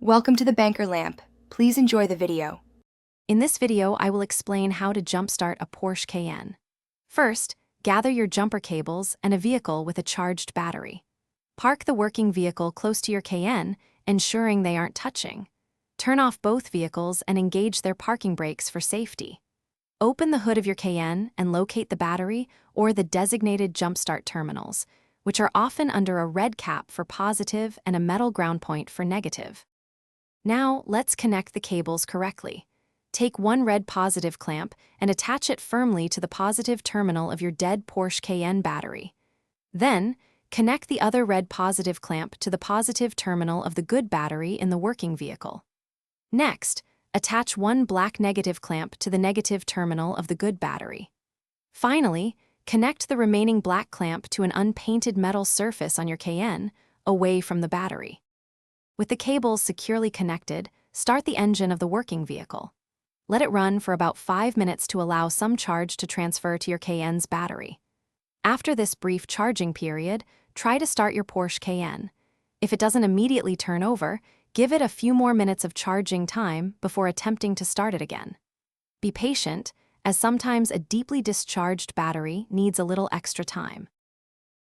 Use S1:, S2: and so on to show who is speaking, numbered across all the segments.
S1: Welcome to the Banker Lamp. Please enjoy the video.
S2: In this video, I will explain how to jumpstart a Porsche Cayenne. First, gather your jumper cables and a vehicle with a charged battery. Park the working vehicle close to your Cayenne, ensuring they aren't touching. Turn off both vehicles and engage their parking brakes for safety. Open the hood of your Cayenne and locate the battery or the designated jumpstart terminals, which are often under a red cap for positive and a metal ground point for negative. Now, let's connect the cables correctly. Take one red positive clamp and attach it firmly to the positive terminal of your dead Porsche Cayenne battery. Then, connect the other red positive clamp to the positive terminal of the good battery in the working vehicle. Next, attach one black negative clamp to the negative terminal of the good battery. Finally, connect the remaining black clamp to an unpainted metal surface on your Cayenne, away from the battery. With the cables securely connected, start the engine of the working vehicle. Let it run for about 5 minutes to allow some charge to transfer to your Cayenne's battery. After this brief charging period, try to start your Porsche Cayenne. If it doesn't immediately turn over, give it a few more minutes of charging time before attempting to start it again. Be patient, as sometimes a deeply discharged battery needs a little extra time.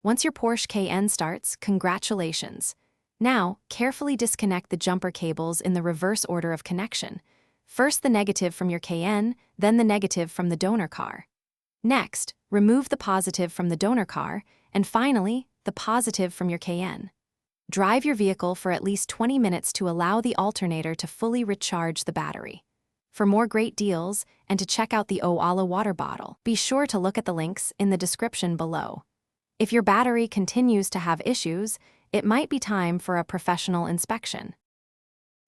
S2: Once your Porsche Cayenne starts, congratulations! Now, carefully disconnect the jumper cables in the reverse order of connection. First the negative from your Cayenne, then the negative from the donor car. Next, remove the positive from the donor car, and finally, the positive from your Cayenne. Drive your vehicle for at least 20 minutes to allow the alternator to fully recharge the battery. For more great deals, and to check out the Oala water bottle, be sure to look at the links in the description below. If your battery continues to have issues, it might be time for a professional inspection.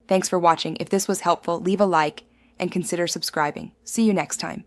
S1: Thanks for watching. If this was helpful, leave a like and consider subscribing. See you next time.